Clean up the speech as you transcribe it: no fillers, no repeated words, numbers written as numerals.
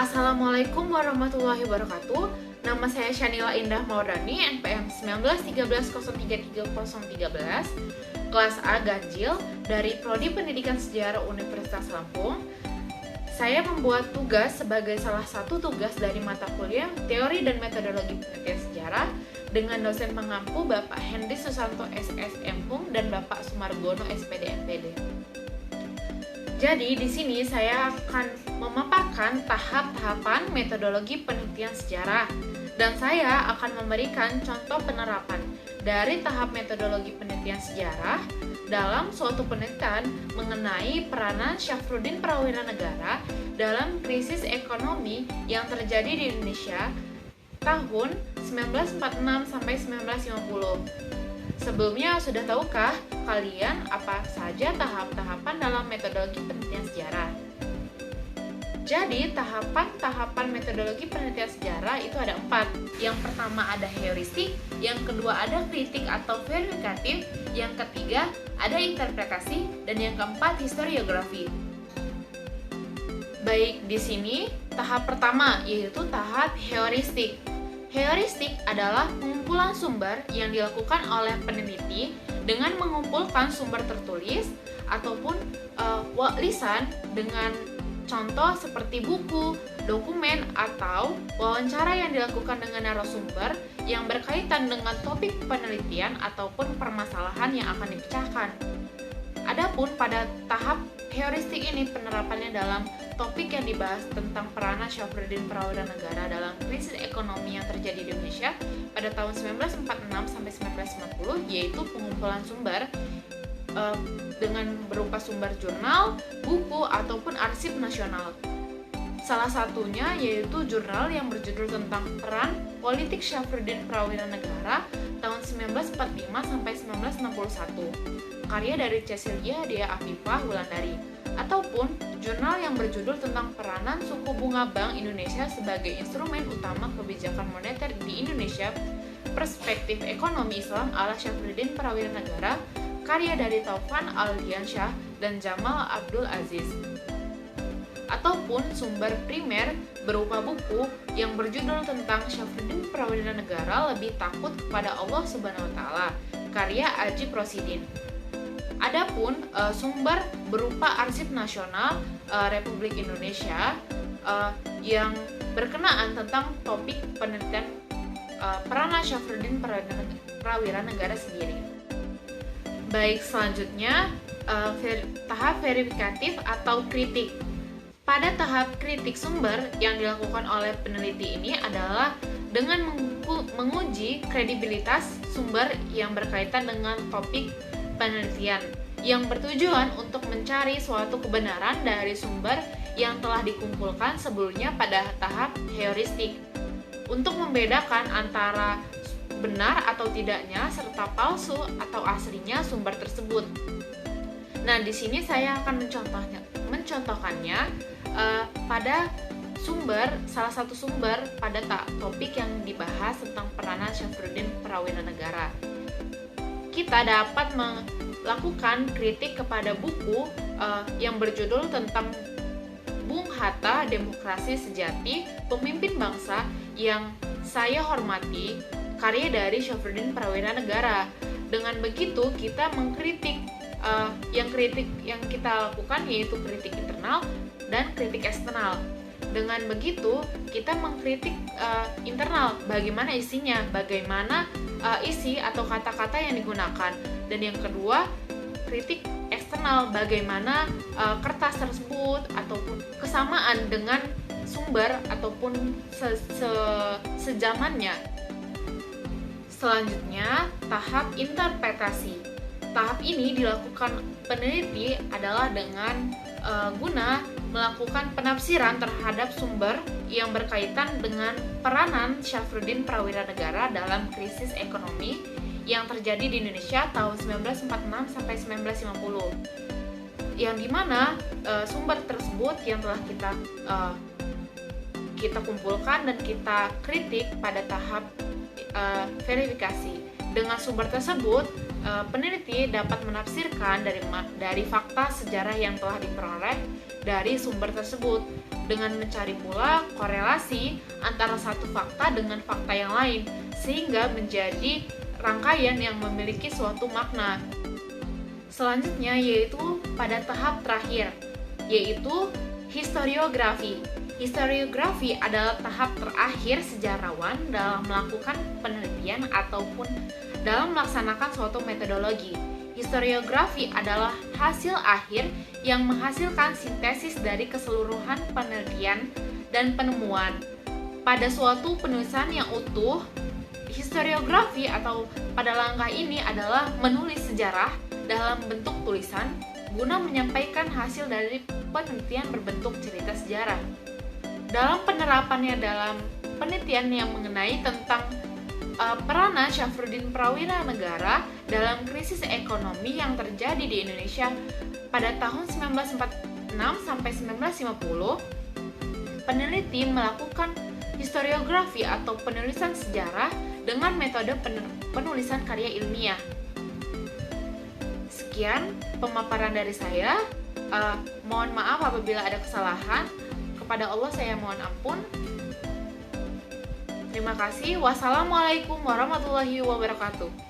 Assalamualaikum warahmatullahi wabarakatuh. Nama saya Shanila Indah Maudani, NPM 1913033013, kelas A Ganjil dari Prodi Pendidikan Sejarah Universitas Lampung. Saya membuat tugas sebagai salah satu tugas dari mata kuliah Teori dan Metodologi Penelitian Sejarah dengan dosen pengampu Bapak Hendy Susanto SSMPung dan Bapak Sumargono SPD MPD. Jadi di sini saya akan memaparkan tahap-tahapan metodologi penelitian sejarah dan saya akan memberikan contoh penerapan dari tahap metodologi penelitian sejarah dalam suatu penelitian mengenai peranan Syafruddin Prawira-Negara dalam krisis ekonomi yang terjadi di Indonesia tahun 1946 sampai 1950. Sebelumnya, sudah tahukah kalian apa saja tahap-tahapan dalam metodologi penelitian sejarah? Jadi, tahapan-tahapan metodologi penelitian sejarah itu ada 4. Yang pertama ada heuristik, yang kedua ada kritik atau verifikatif, yang ketiga ada interpretasi, dan yang keempat historiografi. Baik, di sini tahap pertama yaitu tahap heuristik. Heuristik adalah pengumpulan sumber yang dilakukan oleh peneliti dengan mengumpulkan sumber tertulis ataupun lisan dengan contoh seperti buku, dokumen, atau wawancara yang dilakukan dengan narasumber yang berkaitan dengan topik penelitian ataupun permasalahan yang akan dipecahkan. Adapun pada tahap heuristik ini penerapannya dalam topik yang dibahas tentang peranan Syafruddin Prawira-Negara dalam krisis ekonomi yang terjadi di Indonesia pada tahun 1946 sampai 1950, yaitu pengumpulan sumber dengan berupa sumber jurnal, buku, ataupun arsip nasional. Salah satunya yaitu jurnal yang berjudul tentang peran politik Syafruddin Prawira-Negara tahun 1945 sampai 1961, karya dari Cecilia Dea Afifah Wulandari, ataupun jurnal yang berjudul tentang peranan suku bunga Bank Indonesia sebagai instrumen utama kebijakan moneter di Indonesia, perspektif ekonomi Islam ala Syafruddin Prawira-Negara, karya dari Taufan Aldiansyah dan Jamal Abdul Aziz. Ataupun sumber primer berupa buku yang berjudul tentang Syafruddin Prawira-Negara lebih takut kepada Allah Subhanahu wa Ta'ala, karya Ajib Rosidin. Adapun sumber berupa arsip nasional Republik Indonesia yang berkenaan tentang topik penelitian peranan Syafruddin Prawira-Negara sendiri. Baik, selanjutnya tahap verifikatif atau kritik. Pada tahap kritik sumber yang dilakukan oleh peneliti ini adalah dengan menguji kredibilitas sumber yang berkaitan dengan topik penelitian yang bertujuan untuk mencari suatu kebenaran dari sumber yang telah dikumpulkan sebelumnya pada tahap heuristik untuk membedakan antara benar atau tidaknya serta palsu atau aslinya sumber tersebut. Nah, di sini saya akan mencontohkannya pada salah satu sumber pada topik yang dibahas tentang peranan Syafruddin Prawira-Negara. Kita dapat melakukan kritik kepada buku yang berjudul tentang Bung Hatta, Demokrasi Sejati, Pemimpin Bangsa yang Saya Hormati, karya dari Syafruddin Prawira-Negara. Dengan begitu kita mengkritik kritik yang kita lakukan yaitu kritik internal dan kritik eksternal. Dengan begitu kita mengkritik internal, bagaimana isinya, bagaimana isi atau kata-kata yang digunakan, dan yang kedua kritik eksternal, bagaimana kertas tersebut ataupun kesamaan dengan sumber ataupun sezamannya. Selanjutnya, tahap interpretasi. Tahap ini dilakukan peneliti adalah dengan guna melakukan penafsiran terhadap sumber yang berkaitan dengan peranan Syafruddin Prawira-Negara dalam krisis ekonomi yang terjadi di Indonesia tahun 1946 sampai 1950. Yang dimana sumber tersebut yang telah kita kumpulkan dan kita kritik pada tahap verifikasi. Dengan sumber tersebut, peneliti dapat menafsirkan dari fakta sejarah yang telah diperoleh dari sumber tersebut dengan mencari pula korelasi antara satu fakta dengan fakta yang lain, sehingga menjadi rangkaian yang memiliki suatu makna. Selanjutnya yaitu pada tahap terakhir, yaitu historiografi. Historiografi adalah tahap terakhir sejarawan dalam melakukan penelitian ataupun dalam melaksanakan suatu metodologi. Historiografi adalah hasil akhir yang menghasilkan sintesis dari keseluruhan penelitian dan penemuan. Pada suatu penulisan yang utuh, historiografi atau pada langkah ini adalah menulis sejarah dalam bentuk tulisan guna menyampaikan hasil dari penelitian berbentuk cerita sejarah. Dalam penerapannya dalam penelitian yang mengenai tentang peranan Syafruddin Prawira Negara dalam krisis ekonomi yang terjadi di Indonesia pada tahun 1946 sampai 1950, peneliti melakukan historiografi atau penulisan sejarah dengan metode penulisan karya ilmiah. Sekian pemaparan dari saya. Mohon maaf apabila ada kesalahan. Kepada Allah saya mohon ampun. Terima kasih. Wassalamualaikum warahmatullahi wabarakatuh.